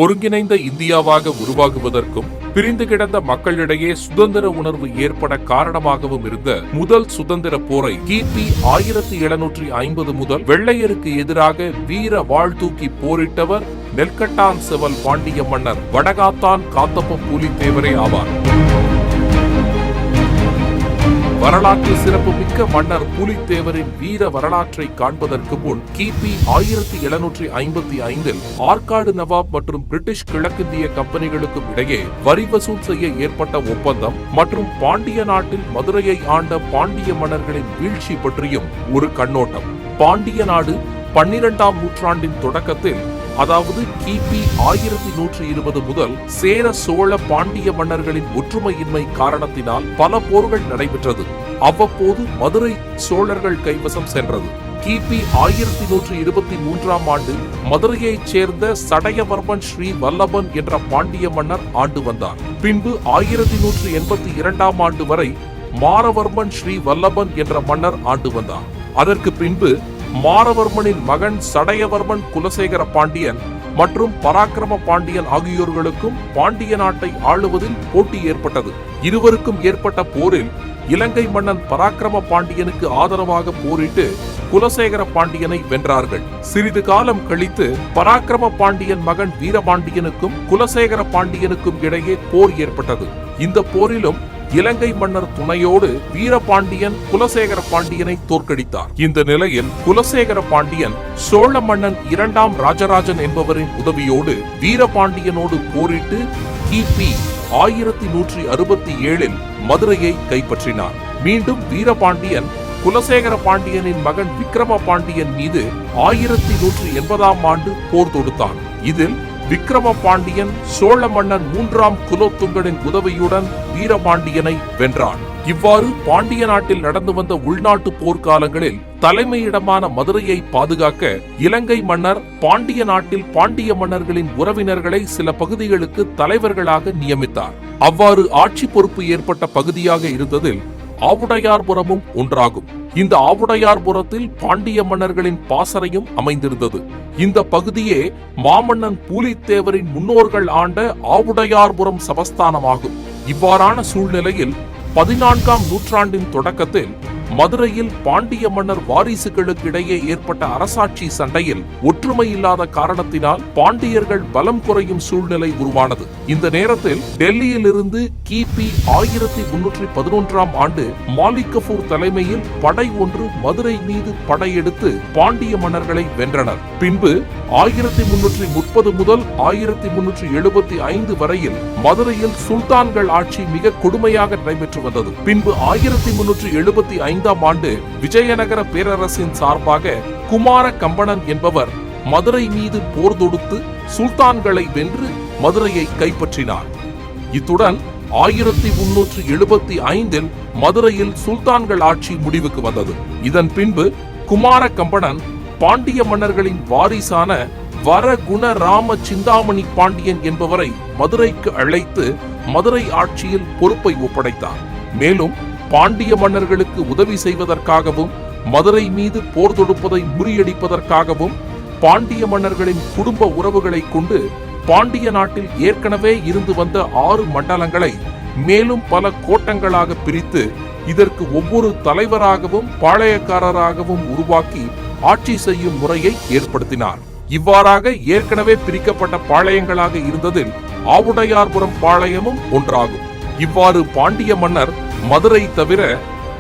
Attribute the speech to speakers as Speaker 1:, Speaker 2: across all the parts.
Speaker 1: ஒருங்கிணைந்த இந்தியாவாக உருவாகுவதற்கும் பிரிந்து கிடந்த மக்களிடையே சுதந்திர உணர்வு ஏற்பட காரணமாகவும் இருந்த முதல் சுதந்திர போரை கிபி 1750 முதல் வெள்ளையருக்கு எதிராக வீர வாழ் தூக்கி போரிட்டவர் நெல்கட்டான் செவல் பாண்டிய மன்னர் வடகாத்தான் காத்தப்ப பூலித்தேவரே ஆவார். வரலாற்று சிறப்புமிக்க மன்னர் பூலித்தேவரின் வீர வரலாற்றை காண்பதற்கு முன் கிபி 1755 ஆற்காடு நவாப் மற்றும் பிரிட்டிஷ் கிழக்கிந்திய கம்பெனிகளுக்கும் இடையே வரி வசூல் செய்ய ஏற்பட்ட ஒப்பந்தம் மற்றும் பாண்டிய நாட்டில் மதுரையை ஆண்ட பாண்டிய மன்னர்களின் வீழ்ச்சி பற்றியும் ஒரு கண்ணோட்டம். பாண்டிய நாடு 12ஆம் நூற்றாண்டின் தொடக்கத்தில், அதாவது கிபி 1120 முதல் சேர சோழ பாண்டிய மன்னர்களின் ஒற்றுமையின்மை காரணத்தினால் பல போர்கள் நடைபெற்றது. அவ்வப்போது மதுரை சோழர்கள் கைவசம் சென்றது. கிபி 1123ஆம் ஆண்டு மதுரையைச் சேர்ந்த சடையவர்மன் ஸ்ரீ வல்லபன் என்ற பாண்டிய மன்னர் ஆண்டு வந்தார். பின்பு 1182ஆம் ஆண்டு வரை மாரவர்மன் ஸ்ரீ வல்லபன் என்ற மன்னர் ஆண்டு வந்தார். அதற்கு பின்பு மாரவர்மனின் மகன் சடையவர்மன் குலசேகர பாண்டியன் மற்றும் பராக்கிரம பாண்டியன் ஆகியோர்களுக்கும் பாண்டிய நாட்டை ஆளுவதில் போட்டி ஏற்பட்டது. இருவருக்கும் ஏற்பட்ட போரில் இலங்கை மன்னன் பராக்கிரம பாண்டியனுக்கு ஆதரவாக போரிட்டு குலசேகர பாண்டியனை வென்றார்கள். சிறிது காலம் கழித்து பராக்கிரம பாண்டியன் மகன் வீரபாண்டியனுக்கும் குலசேகர பாண்டியனுக்கும் இடையே போர் ஏற்பட்டது. இந்த போரிலும் இலங்கை மன்னர் துணையோடு வீரபாண்டியன் குலசேகர பாண்டியனை தோற்கடித்தார். இந்த நிலையில் குலசேகர பாண்டியன் சோழ மன்னன் 2ஆம் ராஜராஜன் என்பவரின் உதவியோடு வீரபாண்டியனோடு போரிட்டு கிபி 1167 மதுரையை கைப்பற்றினார். மீண்டும் வீரபாண்டியன் குலசேகர பாண்டியனின் மகன் விக்ரம பாண்டியன் மீது 1180ஆம் ஆண்டு போர் தொடுத்தான். இதில் விக்ரம பாண்டியன் சோழ மன்னன் 3ஆம் குலோத்துங்கனின் உதவியுடன் வீரபாண்டியனை வென்றான். இவ்வாறு பாண்டிய நாட்டில் நடந்து வந்த உள்நாட்டு போர்க்காலங்களில் தலைமையிடமான மதுரையை பாதுகாக்க இலங்கை மன்னர் பாண்டிய நாட்டில் பாண்டிய மன்னர்களின் உறவினர்களை சில பகுதிகளுக்கு தலைவர்களாக நியமித்தார். அவ்வாறு ஆட்சி பொறுப்பு ஏற்பட்ட பகுதியாக இருந்ததில் ஆவுடையார்புரமும் ஒன்றாகும். இந்த ஆவுடையார்புரத்தில் பாண்டிய மன்னர்களின் பாசறையும் அமைந்திருந்தது. இந்த பகுதியே மாமன்னன் பூலித்தேவரின் முன்னோர்கள் ஆண்ட ஆவுடையார்புரம் சமஸ்தானமாகும். இவ்வாறான சூழ்நிலையில் 14ஆம் நூற்றாண்டின் தொடக்கத்தில் மதுரையில் பாண்டிய மன்னர் வாரிசுகளுக்கு இடையே ஏற்பட்ட அரசாட்சி சண்டையில் ஒற்றுமை இல்லாத காரணத்தினால் பாண்டியர்கள் பலம் குறையும் சூழ்நிலை உருவானது. இந்த நேரத்தில் டெல்லியில் இருந்து கிபி 1311ஆம் ஆண்டு மாலிக் கஃபூர் தலைமையில் படை ஒன்று மதுரை மீது படையெடுத்து பாண்டிய மன்னர்களை வென்றனர். பின்பு 1330 முதல் 1375 வரையில் மதுரையில் சுல்தான்கள் ஆட்சி மிக கொடுமையாக நடைபெற்று வந்தது. பின்பு 1375ஆம் ஆண்டு விஜயநகர பேரரசின் சார்பாக குமார கம்பணன் என்பவர் மதுரை மீது போர் தொடுத்து சுல்தான்களை வென்று மதுரையை கைப்பற்றினார். இத்துடன் 1375 மதுரையில் சுல்தான்கள் ஆட்சி முடிவுக்கு வந்தது. இதன் பின்பு குமார கம்பணன் பாண்டிய மன்னர்களின் வாரிசான வரகுண ராம சிந்தாமணி பாண்டியன் என்பவரை மதுரைக்கு அழைத்து மதுரை ஆட்சியில் பொறுப்பை ஒப்படைத்தார். மேலும் பாண்டிய மன்னர்களுக்கு உதவி செய்வதற்காகவும் மதுரை மீது போர் தொடுப்பதை முறியடிப்பதற்காகவும் பாண்டிய மன்னர்களின் குடும்ப உறவுகளை கொண்டு பாண்டிய நாட்டில் ஏற்கனவே இருந்து வந்த 6 மண்டலங்களை மேலும் பல கோட்டங்களாக பிரித்து இதற்கு ஒவ்வொரு தலைவராகவும் பாளையக்காரராகவும் உருவாக்கி ஆட்சி செய்யும் முறையை ஏற்படுத்தினார். இவ்வாறாக ஏற்கனவே பிரிக்கப்பட்ட பாளையங்களாக இருந்ததில் ஆவுடையார்புரம் பாளையமும் ஒன்றாகும். இவ்வாறு பாண்டிய மன்னர் மதுரை தவிர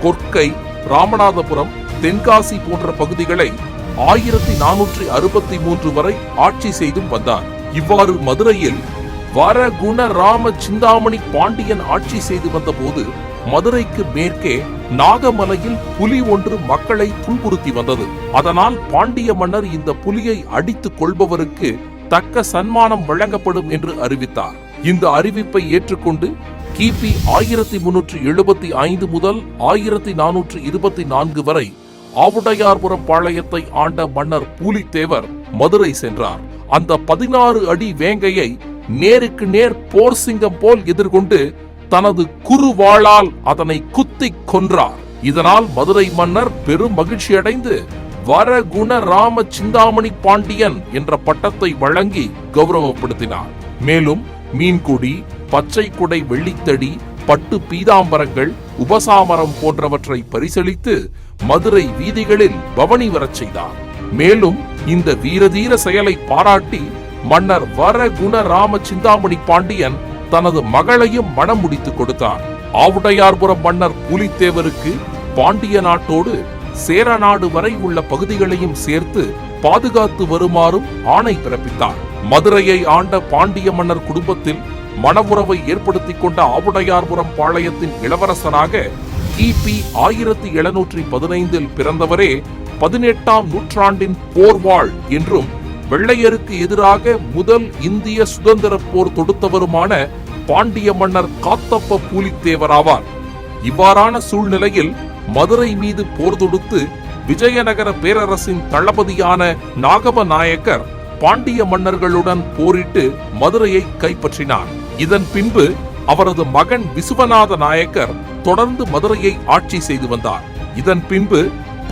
Speaker 1: கொற்கை, ராமநாதபுரம், தென்காசி போன்ற பகுதிகளை 1463 வரை ஆட்சி செய்தும் வந்தார். இவ்வாறு மதுரையில் வரகுண ராம சிந்தாமணி பாண்டியன் ஆட்சி செய்து வந்த போது மதுரைக்கு மேற்கே நாகமலையில் புலி ஒன்று மக்களை துன்புறுத்தி வந்தது. அதனால் பாண்டிய மன்னர் இந்த புலியை அடித்துக் கொள்பவருக்கு தக்க சன்மானம் வழங்கப்படும் என்று அறிவித்தார். இந்த அறிவிப்பை ஏற்றுக்கொண்டு கிபி 1375 முதல் 1424 வரை ஆவுடையார்புரம் பாளையத்தை ஆண்ட மன்னர் பூலித்தேவர் மதுரை சென்றார். அந்த 16 அடி வேங்கையை நேருக்கு நேர் போர் சிங்கம் போல் எதிர்கொண்டு தனது குறுவாளால் அதனை குத்திக் கொன்றார். இதனால் மதுரை மன்னர் பெரும் மகிழ்ச்சி அடைந்து வரகுண ராம சிந்தாமணி பாண்டியன் என்ற பட்டத்தை வழங்கி கௌரவப்படுத்தினார். மேலும் மீன்குடி, பச்சை குடை வெள்ளித்தடி, பட்டு பீதாம்பரங்கள், உபசாமரம் போன்றவற்றை பரிசளித்து மதுரை வீதிகளில் பவனி வரச் செய்தார். மேலும் இந்த வீரதீர செயலை பாராட்டி மன்னர் வரகுண ராம சிந்தாமணி பாண்டியன் தனது மகளையும் மணம் முடித்துக் கொடுத்தார். ஆவுடையார்புரம் மன்னர் புலித்தேவருக்கு பாண்டிய நாட்டோடு சேரநாடு வரை உள்ள பகுதிகளையும் சேர்த்து பாதுகாத்து வருமாறும் ஆணை பிறப்பித்தார். மதுரையை ஆண்ட பாண்டிய மன்னர் குடும்பத்தில் மணவுறவை ஏற்படுத்திக் கொண்ட ஆவுடையார்புரம் பாளையத்தின் இளவரசராக கிபி 1715 பிறந்தவரே 18ஆம் நூற்றாண்டின் போர்வாள் என்றும் வெள்ளையருக்கு எதிராக முதல் இந்திய சுதந்திர போர் தொடுத்தவருமான பாண்டிய மன்னர் காத்தப்ப பூலித்தேவராவார். இவ்வாறான சூழ்நிலையில் மதுரை மீது போர் தொடுத்து விஜயநகர பேரரசின் தளபதியான நாகம நாயக்கர் பாண்டிய மன்னர்களுடன் போரிட்டு மதுரையை கைப்பற்றினார். இதன் பின்பு அவரது மகன் விசுவநாத நாயக்கர் தொடர்ந்து மதுரையை ஆட்சி செய்து வந்தார். இதன் பின்பு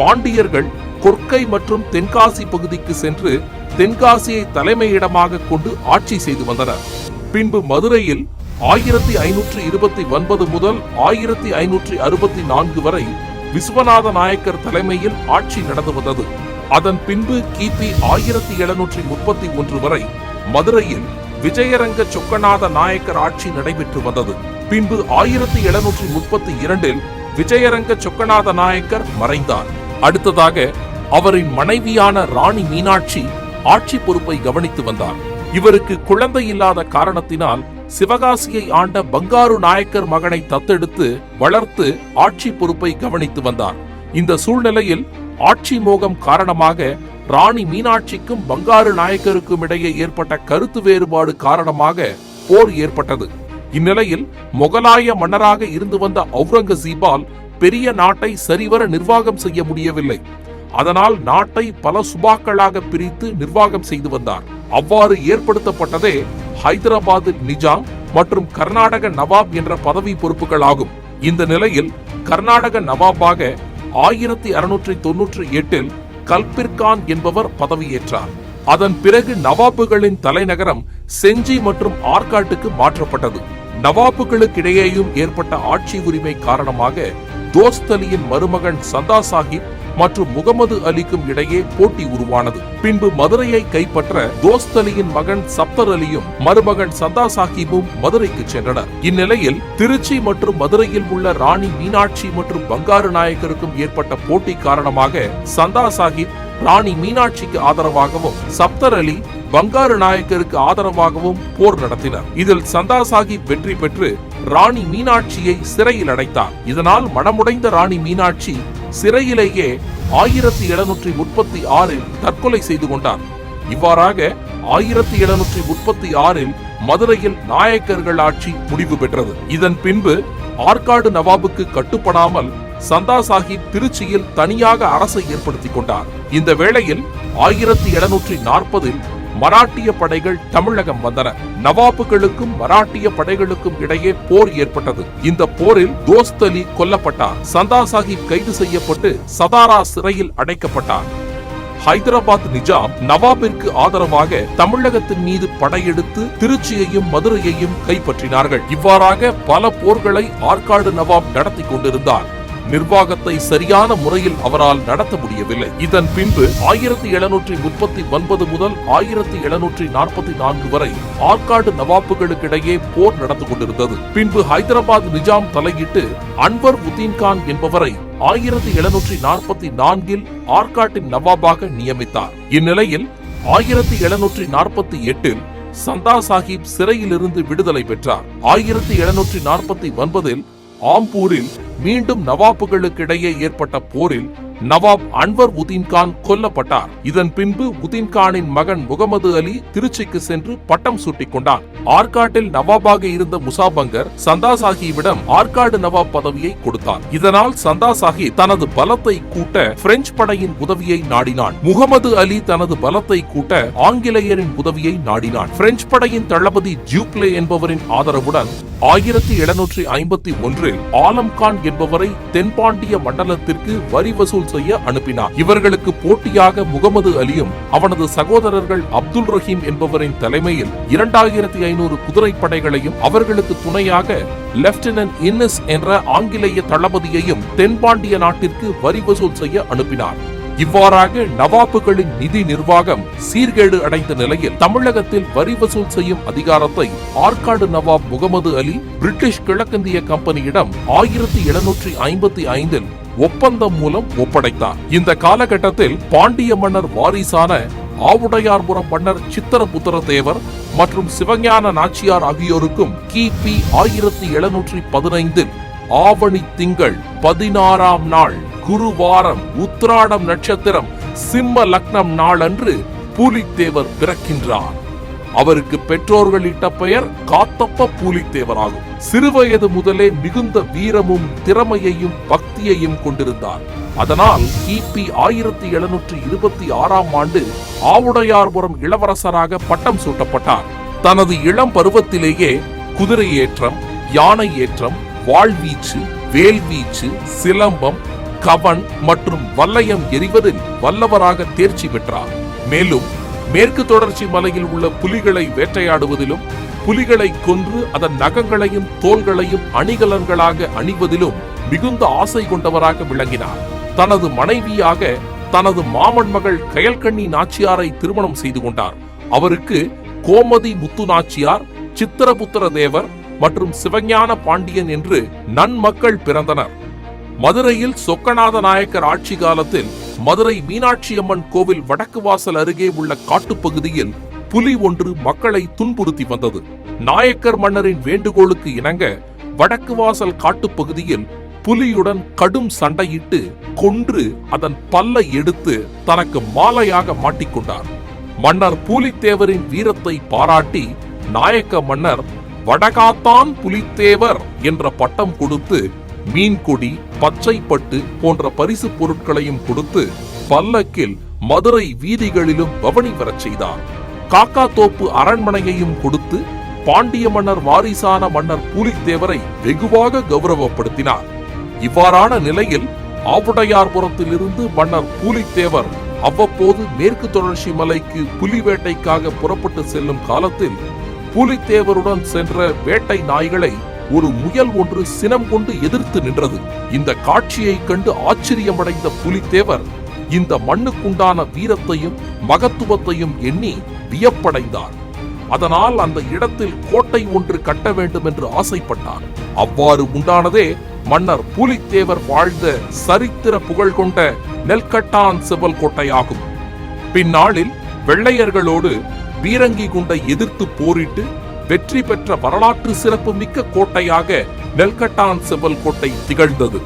Speaker 1: பாண்டியர்கள் கொற்கை மற்றும் தென்காசி பகுதிக்கு சென்று தென்காசியை தலைமையிடமாக கொண்டு ஆட்சி செய்து வந்தனர். பின்பு மதுரையில் 1529 முதல் 1564 வரை விசுவநாத நாயக்கர் தலைமையில் ஆட்சி நடந்து வந்தது. அதன் பின்பு கிபி 1731 வரை மதுரையில் விஜயரங்க சொக்கநாத நாயக்கர் ஆட்சி நடைபெற்று வந்தது. பின்பு 1732 விஜயரங்க சொக்கநாத நாயக்கர் மறைந்தார். அடுத்ததாக அவரின் மனைவியான ராணி மீனாட்சி ஆட்சி பொறுப்பை கவனித்து வந்தார். இவருக்கு குழந்தை இல்லாத காரணத்தினால் சிவகாசியை ஆண்ட பங்காரு நாயக்கர் மகனை தத்தெடுத்து வளர்த்து ஆட்சி பொறுப்பை கவனித்து வந்தார். இந்த சூழ்நிலையில் ஆட்சி மோகம் காரணமாக ராணி மீனாட்சிக்கும் பங்காரு நாயக்கருக்கும் இடையே ஏற்பட்ட கருத்து வேறுபாடு காரணமாக போர் ஏற்பட்டது. இந்நிலையில் முகலாய மன்னராக இருந்து வந்த அவுரங்கசீபால் பெரிய நாட்டை சரிவர நிர்வாகம் செய்ய முடியவில்லை. அதனால் நாட்டை பல சுபாக்களாக பிரித்து நிர்வாகம் செய்து வந்தார். அவ்வாறு ஏற்படுத்தப்பட்டதே ஹைதராபாத் நிஜாம் மற்றும் கர்நாடக நவாப் என்ற பதவி பொறுப்புகளாகும். இந்த நிலையில் கர்நாடக நவாபாக 1698 கல்பிர்கான் என்பவர் பதவியேற்றார். அதன் பிறகு நவாபுகளின் தலைநகரம் செஞ்சி மற்றும் ஆற்காட்டுக்கு மாற்றப்பட்டது. நவாபுகளுக்கிடையேயும் ஏற்பட்ட ஆட்சி உரிமை காரணமாக தோஸ்த் அலியின் மருமகன் சந்தா சாஹிப் மற்றும் முகமது அலிக்கும் இடையே போட்டி உருவானது. பின்பு மதுரையை கைப்பற்ற தோஸ்த் அலியின் மகன் சப்தர் அலியும் மருமகன் சந்தா சாஹிப்பும் மதுரைக்கு சென்றனர். இந்நிலையில் திருச்சி மற்றும் மதுரையில் உள்ள ராணி மீனாட்சி மற்றும் பங்காரு நாயக்கருக்கும் ஏற்பட்ட போட்டி காரணமாக சந்தா சாஹிப் ராணி மீனாட்சிக்கு ஆதரவாகவும் சப்தர் அலி பங்காரு நாயக்கருக்கு ஆதரவாகவும் போர் நடத்தினர். இதில் சந்தா சாஹிப் வெற்றி பெற்று ராணி மீனாட்சியை சிறையில் அடைத்தார். இதனால் மனமுடைந்த ராணி மீனாட்சி சிறையிலேயே 1736 தற்கொலை செய்து கொண்டார். இவ்வாறாக 1736 மதுரையில் நாயக்கர்கள் ஆட்சி முடிவு பெற்றது. இதன் பின்பு ஆற்காடு நவாபுக்கு கட்டுப்படாமல் சந்தா சாஹிப் திருச்சியில் தனியாக அரசை ஏற்படுத்திக் கொண்டார். இந்த வேளையில் 1740 மராட்டிய படைகள் தமிழகம் வந்தன. நவாபுகளுக்கும் மராட்டிய படைகளுக்கும் இடையே போர் ஏற்பட்டது. இந்த போரில் தோஸ்த் அலி கொல்லப்பட்டார். சந்தா சாஹிப் கைது செய்யப்பட்டு சதாரா சிறையில் அடைக்கப்பட்டார். ஹைதராபாத் நிஜாம் நவாபிற்கு ஆதரவாக தமிழகத்தின் மீது படையெடுத்து திருச்சியையும் மதுரையையும் கைப்பற்றினார்கள். இவ்வாறாக பல போர்களை ஆற்காடு நவாப் நடத்தி கொண்டிருந்தார். நிர்வாகத்தை சரியான முறையில் அவரால் நடத்த முடியவில்லை. இதன் பின்பு 1739 முதல் 1744 வரை ஆற்காடு நவாப்புகளுக்கிடையே போர் நடந்து கொண்டிருந்தது. பின்பு ஹைதராபாத் நிஜாம் தலையிட்டு அன்வர் உதீன்கான் என்பவரை 1744 ஆற்காட்டின் நவாபாக நியமித்தார். இந்நிலையில் 1748 சந்தா சாஹிப் சிறையிலிருந்து விடுதலை பெற்றார். 1749 ஆம்பூரில் மீண்டும் நவாபுகளுக்கிடையே ஏற்பட்ட போரில் நவாப் அன்வர் உதீன்கான் கொல்லப்பட்டார். இதன் பின்பு உதீன்கானின் மகன் முகமது அலி திருச்சிக்கு சென்று பட்டம் சூட்டிக் கொண்டான். ஆற்காட்டில் நவாபாக இருந்த முசாபங்கர் சந்தா சாஹிப்பிடம் ஆற்காடு நவாப் பதவியை கொடுத்தார். இதனால் சந்தா சாஹிப் தனது பலத்தை கூட்ட பிரெஞ்சு படையின் உதவியை நாடினான். முகமது அலி தனது பலத்தை கூட்ட ஆங்கிலேயரின் உதவியை நாடினான். பிரெஞ்சு படையின் தளபதி ஜூப்ளே என்பவரின் ஆதரவுடன் 1751 ஆலம்கான் என்பவரை தென்பாண்டிய மண்டலத்திற்கு வரி வசூல் செய்ய அனுப்பினார். இவர்களுக்கு போட்டியாக முகமது அலியும் அவனது சகோதரர்கள் அப்துல் ரஹீம் என்பவரின் தலைமையில் 2500 குதிரைப்படைகளையும் அவர்களுக்கு துணையாக லெப்டினன்ட் இன்னிஸ் என்ற ஆங்கிலேய தளபதியையும் தென்பாண்டிய நாட்டிற்கு வரி வசூல் செய்ய அனுப்பினார். இவ்வாறாக நவாபுகளின் நிதி நிர்வாகம் சீர்கேடு அடைந்த நிலையில் தமிழகத்தில் வரி வசூல் செய்யும் அதிகாரத்தை ஆற்காடு நவாப் முகமது அலி பிரிட்டிஷ் கிழக்கிந்திய கம்பெனியிடம் 1755 ஒப்பந்தம் மூலம் ஒப்படைத்தார். இந்த காலகட்டத்தில் பாண்டிய மன்னர் வாரிசான ஆவுடையார்புரம் மன்னர் சித்திரபுத்திர தேவர் மற்றும் சிவஞான நாச்சியார் ஆகியோருக்கும் கிபி 1715 ஆவணி திங்கள் 16ஆம் நாள் குருவாரம் உத்திராடம் நட்சத்திரம் சிம்ம லக்னம் நாளன்று பூலித்தேவர் பிறக்கின்றார். அவருக்கு பெற்றோர்கள் இட்ட பெயர் காத்தப்ப பூலித்தேவர் ஆகும். சிறுவயது முதலே மிகுந்த வீரமும் திறமையையும் பக்தியையும் கொண்டிருந்தார். அதனால் கிபி 1726ஆம் ஆண்டு ஆவுடையார்புரம் இளவரசராக பட்டம் சூட்டப்பட்டார். தனது இளம் பருவத்திலேயே குதிரை ஏற்றம், யானை ஏற்றம், வாழ்வீச்சு, வேல்வீச்சு, சிலம்பம், கவன் மற்றும் வல்லையம் எறிவதில் வல்லவராக தேர்ச்சி பெற்றார். மேலும் மேற்கு தொடர்ச்சி மலையில் உள்ள புலிகளை வேட்டையாடுவதிலும் புலிகளை கொன்று அதன் நகங்களையும் தோள்களையும் அணிகலன்களாக அணிவதிலும் மிகுந்த ஆசை கொண்டவராக விளங்கினார். தனது மனைவியாக தனது மாமன் மகள் கயல்கண்ணி நாச்சியாரை திருமணம் செய்து கொண்டார். அவருக்கு கோமதி முத்து நாச்சியார், சித்திரபுத்திர தேவர் மற்றும் சிவஞான பாண்டியன் என்று நன்மக்கள் பிறந்தனர். மதுரையில் சொக்கநாத நாயக்கர் ஆட்சி காலத்தில் மதுரை மீனாட்சி அம்மன் கோவில் வடக்கு வாசல் அருகே உள்ள காட்டுப்பகுதியில் புலி ஒன்று மக்களை துன்புறுத்தி வந்தது. நாயக்கர் மன்னரின் வேண்டுகோளுக்கு இணங்க வடக்கு வாசல் காட்டுப்பகுதியில் புலியுடன் கடும் சண்டையிட்டு கொன்று அதன் பல்லை எடுத்து தனக்கு மாலையாக மாட்டிக்கொண்டார். மன்னர் பூலித்தேவரின் வீரத்தை பாராட்டி நாயக்க மன்னர் வடகாத்தான் புலித்தேவர் என்ற பட்டம் கொடுத்து மீன்கொடி, பச்சை பட்டு போன்ற பரிசு பொருட்களையும் கொடுத்து பல்லக்கில் மதுரை வீதிகளிலும் பவனி வரச் செய்தார். காக்காத்தோப்பு அரண்மனையையும் கொடுத்து பாண்டிய மன்னர் வாரிசான மன்னர் பூலித்தேவரை வெகுவாக கௌரவப்படுத்தினார். இவ்வாறான நிலையில் ஆவுடையார்புரத்திலிருந்து மன்னர் பூலித்தேவர் அவ்வப்போது மேற்கு தொடர்ச்சி மலைக்கு புலி வேட்டைக்காக புறப்பட்டு செல்லும் காலத்தில் பூலித்தேவருடன் சென்ற வேட்டை நாய்களை ஒரு முயல் ஒன்று சினம் கொண்டு எதிர்த்து நின்றது. இந்த காட்சியை கண்டு ஆச்சரியமடைந்த பூலித்தேவர் இந்த மண்ணுக்குண்டான வீரத்தையும் மகத்துவத்தையும் எண்ணி வியப்படைந்தார். அதனால் அந்த இடத்தில் கோட்டை ஒன்று கட்ட வேண்டும் என்று ஆசைப்பட்டார். அவ்வாறு உண்டானதே மன்னர் பூலித்தேவர் வாழ்ந்த சரித்திர புகழ் கொண்ட நெல்கட்டான் செவல் கோட்டையாகும். பின்னாளில் வெள்ளையர்களோடு பீரங்கி குண்டை எதிர்த்து போரிட்டு வெற்றி பெற்ற வரலாற்று சிறப்பு மிக்க கோட்டையாக நெல்கட்டான் செவல் கோட்டை திகழ்ந்தது.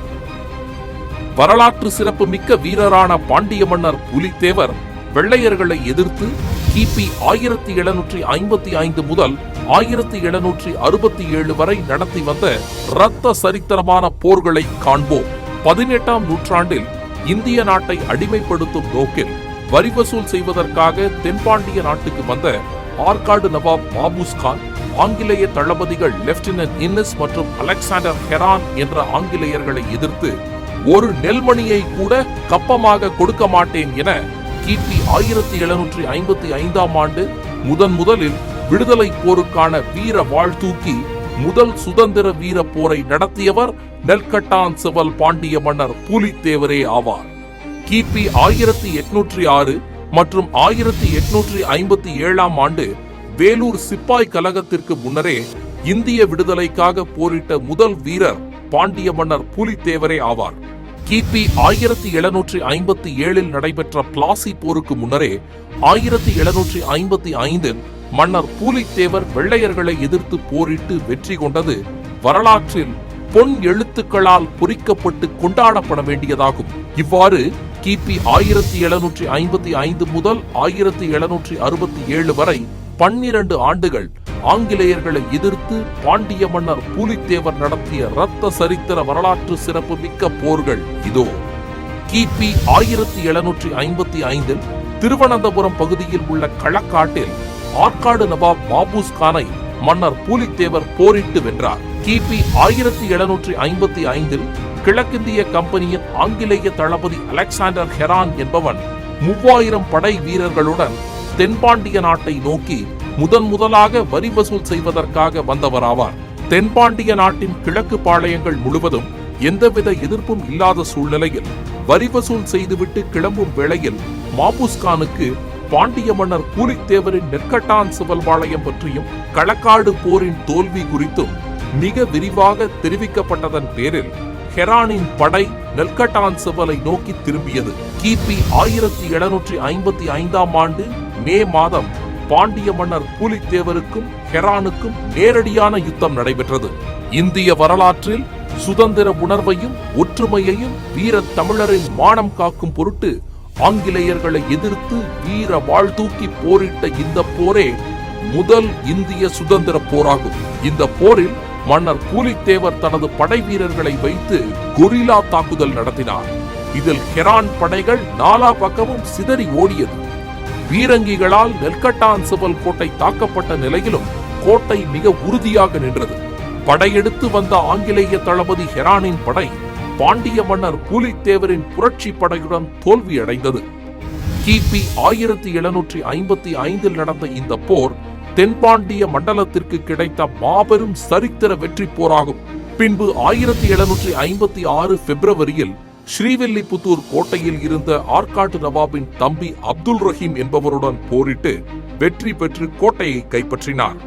Speaker 1: வரலாற்று சிறப்பு மிக்க வீரரான பாண்டிய மன்னர் பூலித்தேவர் வெள்ளையர்களை எதிர்த்து கிபி 1755 முதல் 1767 வரை நடத்தி வந்த இரத்த சரித்திரமான போர்களை காண்போம். 18ஆம் நூற்றாண்டில் இந்திய நாட்டை அடிமைப்படுத்தும் நோக்கில் வரி வசூல் செய்வதற்காக தென்பாண்டிய நாட்டுக்கு வந்த ஆற்காடு நவாப் மாபூஸ் கான் ஆங்கிலேய தளபதிகள் லெப்டினன்ட் இன்னிஸ் மற்றும் அலெக்சாண்டர் ஹெரான் என்ற ஆங்கிலேயர்களை எதிர்த்து ஒரு நெல்மணியை கூட கப்பமாக கொடுக்க மாட்டேன் என கிபி 1755ஆம் ஆண்டு முதலில் விடுதலை போருக்கான வீர வாழ் தூக்கி முதல் சுதந்திர வீர போரை நடத்தியவர் நெல்கட்டான் செவல் பாண்டிய மன்னர் பூலித்தேவரே ஆவார். கிபி 1806 மற்றும் 1857ஆம் ஆண்டு வேலூர் சிப்பாய் கலகத்திற்கு முன்னரே இந்திய விடுதலைக்காக போரிட்ட முதல் வீரர் பாண்டிய மன்னர் பூலித்தேவரே ஆவார். கிபி 1757 நடைபெற்ற பிளாசி போருக்கு முன்னரே 1755 மன்னர் பூலித்தேவர் வெள்ளையர்களை எதிர்த்து போரிட்டு வெற்றி கொண்டது வரலாற்றில் பொன் எழுத்துக்களால் பொறிக்கப்பட்டு கொண்டாடப்பட வேண்டியதாகும். இவ்வாறு கிபி 1755 முதல் 1767 வரை 12 ஆண்டுகள் ஆங்கிலேயர்களை எதிர்த்து பாண்டிய மன்னர் பூலித்தேவர் நடத்திய இரத்த சரித்திர வரலாற்று சிறப்பு மிக்க போர்கள் இதோ. கிபி 1755 திருவனந்தபுரம் பகுதியில் உள்ள களக்காட்டில் ஆற்காடு நவாப் மாபூஸ் கானை மன்னர் பூலித்தேவர் போரிட்டு வென்றார். கிபி 1755 கிழக்கிந்திய கம்பெனியின் ஆங்கிலேய தளபதி அலெக்சாண்டர் ஹெரான் என்பவன் 3000 படை வீரர்களுடன் தென்பாண்டிய நாட்டை நோக்கி முதலாக வரி வசூல் செய்வதற்காக வந்தவராவார். தென்பாண்டிய நாட்டின் கிழக்கு பாளையங்கள் முழுவதும் எந்தவித எதிர்ப்பும் இல்லாத சூழ்நிலையில் வரி வசூல் செய்துவிட்டு கிளம்பும் வேளையில் மாபுஸ்கானுக்கு பாண்டிய மன்னர் பூலித்தேவரின் நெற்கட்டான் சிவல்பாளையம் பற்றியும் களக்காடு போரின் தோல்வி குறித்தும் மிக விரிவாக தெரிவிக்கப்பட்டதன் பேரில் ஹெரானின் படை நெற்கட்டான் சிவலை நோக்கி திரும்பியது. கிபி 1755 ஆண்டு மே மாதம் பாண்டிய மன்னர் பூலித்தேவருக்கும் ஹெரானுக்கும் நேரடியான யுத்தம் நடைபெற்றது. இந்திய வரலாற்றில் சுதந்திர உணர்வையும் ஒற்றுமையையும் வீர தமிழரின் மானம் காக்கும் பொருட்டு ஆங்கிலேயர்களை எதிர்த்து வீர வாழ் தூக்கி போரிட்ட இந்த போரே முதல் இந்திய சுதந்திர போராகும். இந்த போரில் மன்னர் பூலித்தேவர் தனது படை வீரர்களை வைத்து கொரில்லா தாக்குதல் நடத்தினார். இதில் ஹெரான் படைகள் நாலா பக்கமும் சிதறி ஓடியது. பீரங்கிகளால் நெற்கட்டான் சிவல் கோட்டை தாக்கப்பட்ட நிலையிலும் கோட்டை மிக உறுதியாக நின்றது. படையெடுத்து வந்த ஆங்கிலேய தளபதி ஹெரானின் படை பாண்டிய மன்னர் பூலித்தேவரின் புரட்சி படையுடன் தோல்வியடைந்தது. கிபி 1755 நடந்த இந்த போர் தென்பாண்டிய மண்டலத்திற்கு கிடைத்த மாபெரும் சரித்திர வெற்றி போராகும். பின்பு 1756 பிப்ரவரியில் ஸ்ரீவில்லிபுத்தூர் கோட்டையில் இருந்த ஆற்காட்டு நவாபின் தம்பி அப்துல் ரஹீம் என்பவருடன் போரிட்டு வெற்றி பெற்று கோட்டையை கைப்பற்றினார்.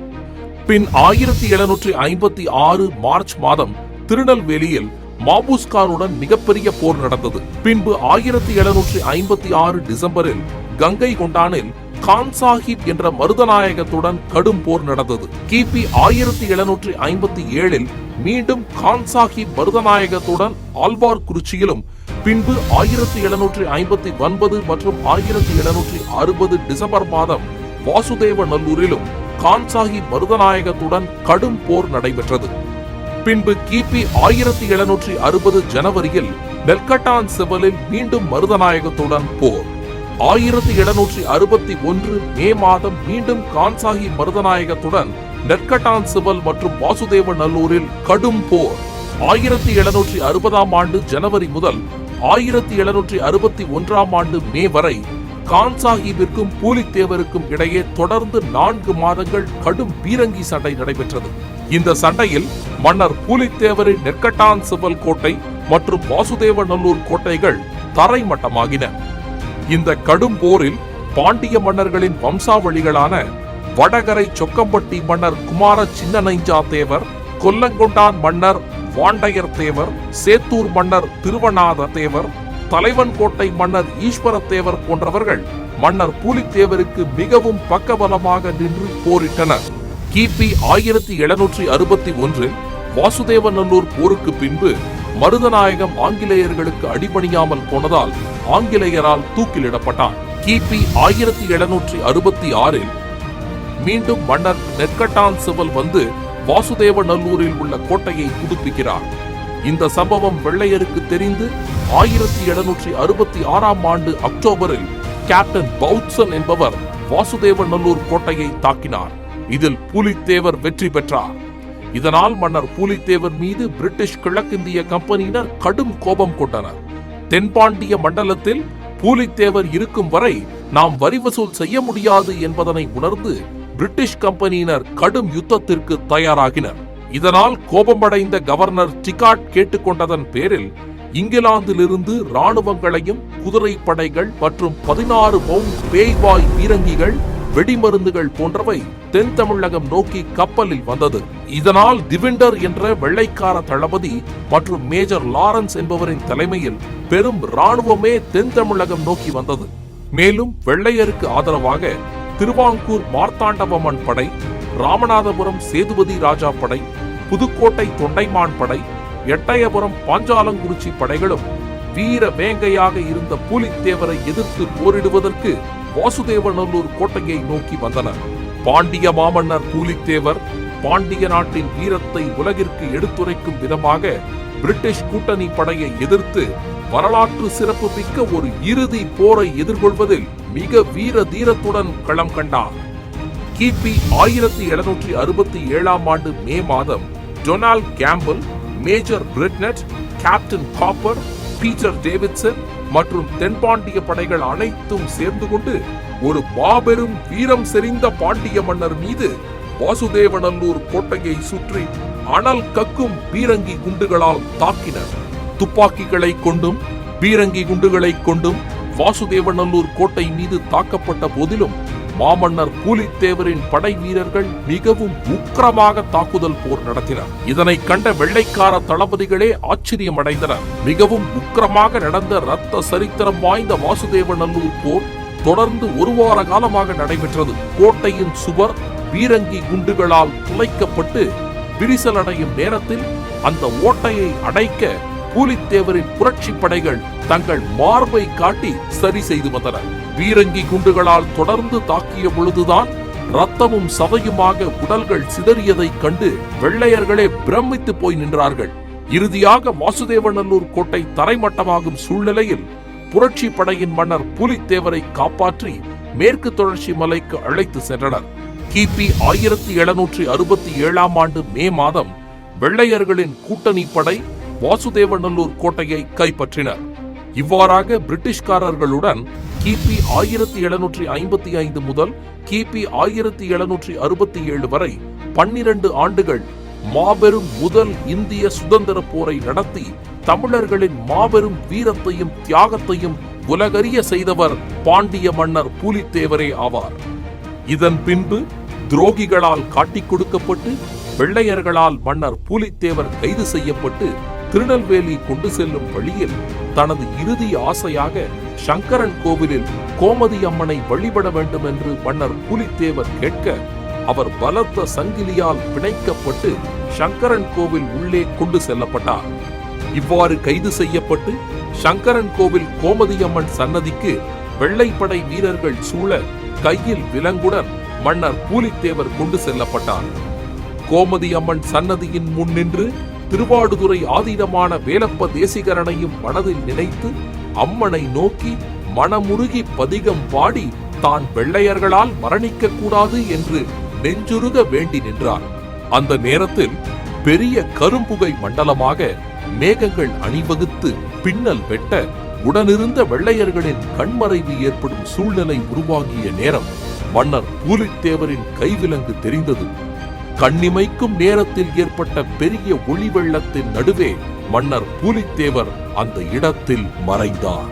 Speaker 1: பின் 1756 மார்ச் மாதம் திருநெல்வேலியில் மாபுஸ்கானுடன் மிகப்பெரிய போர் நடந்தது. பின்பு 1756 டிசம்பரில் கங்கை கொண்டானில் கான் சாஹிப் என்ற மருதநாயகத்துடன் கடும் போர் நடந்தது. கிபி 1757 மீண்டும் கான் சாஹிப் மருதநாயகத்துடன் ஆழ்வார்குறிச்சியிலும், பின்பு 1759 மற்றும் 1760 டிசம்பர் மாதம் வாசுதேவ நல்லூரிலும் கான் சாஹிப் மருதநாயகத்துடன் கடும் போர் நடைபெற்றது. பின்பு கிபி 1760 ஜனவரியில் நெற்கட்டான் சிவலில் மீண்டும் மருதநாயகத்துடன் போர். 1761 மே மாதம் மீண்டும் கான் சாஹிப் மருதநாயகத்துடன் நெற்கட்டான் சிவல் மற்றும் வாசுதேவ நல்லூரில் கடும் போர். 1760 ஆண்டு ஜனவரி முதல் 1761 ஆண்டு மே வரை கான் சாஹிப்பிற்கும் பூலித்தேவருக்கும் இடையே தொடர்ந்து 4 மாதங்கள் கடும் பீரங்கி சண்டை நடைபெற்றது. இந்த சண்டையில் மன்னர் பூலித்தேவரின் நெற்கட்டான் சிவல் கோட்டை மற்றும் வாசுதேவ நல்லூர் கோட்டைகள் தரைமட்டமாகின. இந்த கடும் போரில் பாண்டிய மன்னர்களின் வம்சாவளிகளான வடகரை சொக்கம்பட்டி மன்னர் குமார சின்னநைஞ்சா தேவர், கொல்லங்கொண்டான் மன்னர் வாண்டையர் தேவர், சேத்தூர் மன்னர் திருவநாத தேவர், தலைவன்கோட்டை மன்னர் ஈஸ்வர தேவர் போன்றவர்கள் மன்னர் பூலித்தேவருக்கு மிகவும் பக்கபலமாக நின்று போரிட்டனர். கிபி 1761 வாசுதேவ நல்லூர் போருக்கு பின்பு மருதநாயகம் ஆங்கிலேயர்களுக்கு அடிபணியாமல் போனதால் ஆங்கிலேயரால் தூக்கிலிடப்பட்டார். கிபி 1766 மீண்டும் மன்னர் நெற்கட்டான் சிவல் வந்து வாசுதேவ நல்லூரில் உள்ள கோட்டையை புதுப்பிக்கிறார். இந்த சம்பவம் வெள்ளையருக்கு தெரிந்து 1766 ஆண்டு அக்டோபரில் கேப்டன் பவுட்சன் என்பவர் வாசுதேவ நல்லூர் கோட்டையை தாக்கினார். இதில் பூலித்தேவர் வெற்றி பெற்றார். இதனால் மன்னர் பூலித்தேவர் மீது பிரிட்டிஷ் கிழக்கிந்திய கம்பெனியினர் கடும் கோபம் கொண்டனர். தென்பாண்டிய மண்டலத்தில் பூலித்தேவர் இருக்கும் வரை நாம் வரி வசூல் செய்ய முடியாது என்பதனை உணர்ந்து பிரிட்டிஷ் கம்பெனியினர் கடும் யுத்தத்திற்கு தயாராகினர். இதனால் கோபமடைந்த கவர்னர் டிகாட் கேட்டுக்கொண்டதன் பேரில் இங்கிலாந்திலிருந்து ராணுவங்களையும் குதிரை படைகள் மற்றும் 16 பவுண்ட் பேய்வாய் பீரங்கிகள், வெடிமருந்துகள் போன்றவை தென் தமிழகம் நோக்கி கப்பலில் வந்தது. இதனால் டிவிண்டர் என்ற வெள்ளைக்கார தளபதி மற்றும் மேஜர் லாரன்ஸ் என்பவரின் தலைமையில் பெரும் ராணுவமே தென் தமிழகம் நோக்கி வந்தது. மேலும் வெள்ளையருக்கு ஆதரவாக திருவாங்கூர் மார்த்தாண்டவமன் படை, ராமநாதபுரம் சேதுபதி ராஜா படை, புதுக்கோட்டை தொண்டைமான் படை, எட்டயபுரம் பாஞ்சாலங்குறிச்சி படைகளும் வீர வேங்கையாக இருந்த பூலித்தேவரை எதிர்த்து போரிடுவதற்கு வாசுதேவ நல்லூர் கோட்டையை நோக்கி வந்தனர். பாண்டிய மாமன்னர் பூலித்தேவர் பாண்டிய நாட்டின் வீரத்தை உலகிற்கு எடுத்துரைக்கும் விதமாக பிரிட்டிஷ் கூட்டணி படையை எதிர்த்து வரலாற்று சிறப்பு மிக்க ஒரு இறுதி போரை எதிர்கொள்வதில் மிக வீர தீரத்துடன் களம் கண்டார். கிபி 1767 ஆண்டு மே மாதம் டொனால்ட் கேம்பல், மேஜர் பிரிட்னட், கேப்டன் காப்பர், பீட்டர் டேவிட்சன் மற்றும் தென்பாண்டிய படைகள் அனைத்தும் சேர்ந்து கொண்டு ஒரு மாபெரும் வீரம் செறிந்த பாண்டிய மன்னர் மீது வாசுதேவநல்லூர் கோட்டையை சுற்றி அனல் கக்கும் பீரங்கி குண்டுகளால் தாக்கினர். துப்பாக்கிகளை கொண்டும் பீரங்கி குண்டுகளை கொண்டும் வாசுதேவநல்லூர் கோட்டை மீது தாக்கப்பட்ட போதிலும் மாமன்னர் பூலித்தேவரின் படை வீரர்கள் மிகவும் உக்கிரமாக தாக்குதல் போர் நடத்தினர். இதனை கண்ட வெள்ளைக்கார தளபதிகளே ஆச்சரியமடைந்தனர். மிகவும் உக்கிரமாக நடந்த இரத்த சரித்திரம் வாய்ந்த வாசுதேவநல்லூர் போர் தொடர்ந்து ஒரு வார காலமாக நடைபெற்றது. கோட்டையின் சுவர் பீரங்கி குண்டுகளால் துளைக்கப்பட்டு விரிசலடையும் நேரத்தில் அந்த ஓட்டையை அடைக்க பூலித்தேவரின் புரட்சி படைகள் தங்கள் மார்பை காட்டி சரி செய்து வந்தனர். பீரங்கி குண்டுகளால் தொடர்ந்து தாக்கிய பொழுதுதான் ரத்தமும் சதையுமாக உடல்கள் சிதறியதைக் கண்டு வெள்ளையர்களே பிரமித்து போய் நின்றார்கள். இறுதியாக வாசுதேவநல்லூர் கோட்டை தரைமட்டமாகும் சூழ்நிலையில் புரட்சி படையின் மன்னர் பூலித்தேவரை காப்பாற்றி மேற்கு தொடர்ச்சி மலைக்கு அழைத்து சென்றனர். கிபி 1767 ஆண்டு மே மாதம் வெள்ளையர்களின் கூட்டணி படை வாசுதேவநல்லூர் கோட்டையை கைப்பற்றினர். இவ்வாறாக பிரிட்டிஷ்காரர்களுடன் கிபி 1755 முதல் கிபி 1767 வரை 12 ஆண்டுகள் மாபெரும் முதல் இந்திய சுதந்திர போரை நடத்தி தமிழர்களின் மாபெரும் வீரத்தையும் தியாகத்தையும் உலகறிய செய்தவர் பாண்டிய மன்னர் பூலித்தேவரே ஆவார். இதன் பின்பு துரோகிகளால் காட்டிக் கொடுக்கப்பட்டு வெள்ளையர்களால் மன்னர் பூலித்தேவர் கைது செய்யப்பட்டு திருநெல்வேலி கொண்டு செல்லும் வழியில் தனது இறுதி ஆசையாக சங்கரன் கோவிலில் கோமதி அம்மனை வழிபட வேண்டும் என்று மன்னர் பூலித்தேவர் கேட்க அவர் பலத்த சங்கிலியால் பிணைக்கப்பட்டு சங்கரன் கோவில் உள்ளே கொண்டு செல்லப்பட்டார். இவ்வாறு கைது செய்யப்பட்டு சங்கரன் கோவில் கோமதி அம்மன் சன்னதிக்கு வெள்ளைப்படை வீரர்கள் சூழ கையில் விலங்குடன் மன்னர் பூலித்தேவர் கொண்டு செல்லப்பட்டார். கோமதி அம்மன் சன்னதியின் முன் நின்று திருவாடுதுறை ஆதீனமான வேலப்ப தேசிகரனையும் மனதில் நினைத்து அம்மனை நோக்கி மனமுருகி பதிகம் பாடி தான் வெள்ளையர்களால் மரணிக்க கூடாது என்று நெஞ்சுருக வேண்டி நின்றார். அந்த நேரத்தில் பெரிய கரும்புகை மண்டலமாக மேகங்கள் அணிவகுத்து பின்னல் வெட்ட உடனிருந்த வெள்ளையர்களின் கண்மறைவு ஏற்படும் சூழ்நிலை உருவாகிய நேரம் மன்னர் பூலித்தேவரின் கைவிலங்கு தெரிந்தது. கண்ணிமைக்கும் நேரத்தில் ஏற்பட்ட பெரிய ஒளி வெள்ளத்தின் நடுவே மன்னர் பூலித்தேவர் அந்த இடத்தில் மறைந்தார்.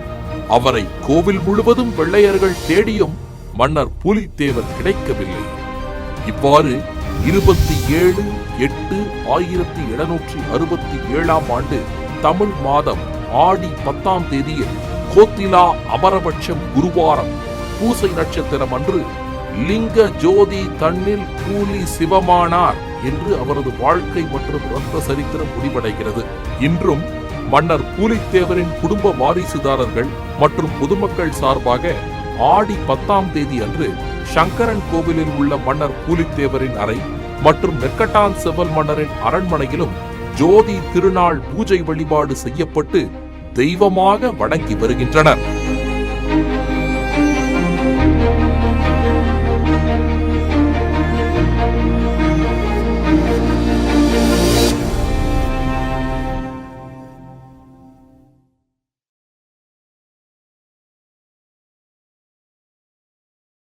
Speaker 1: அவரை கோவில் முழுவதும் வெள்ளையர்கள் தேடியும் மன்னர் பூலித்தேவர் கிடைக்கவில்லை. இவ்வாறு 27/8/1767 ஆண்டு தமிழ் மாதம் ஆடி 10ஆம் தேதியில் கோத்திலா அமரபட்சம் குருவாரம் பூசை நட்சத்திரம் அன்று லிங்க ஜோதி தன்னில் பூலி சிவமானார் என்று அவரது வாழ்க்கை மற்றும் இரத்த சரித்திரம் முடிவடைகிறது. இன்றும் மன்னர் பூலித்தேவரின் குடும்ப வாரிசுதாரர்கள் மற்றும் பொதுமக்கள் சார்பாக ஆடி 10ஆம் தேதி அன்று சங்கரன் கோவிலில் உள்ள மன்னர் பூலித்தேவரின் அறை மற்றும் நெற்கட்டான் செவல் மன்னரின் அரண்மனையிலும் ஜோதி திருநாள் பூஜை வழிபாடு செய்யப்பட்டு தெய்வமாக வணங்கி வருகின்றனர்.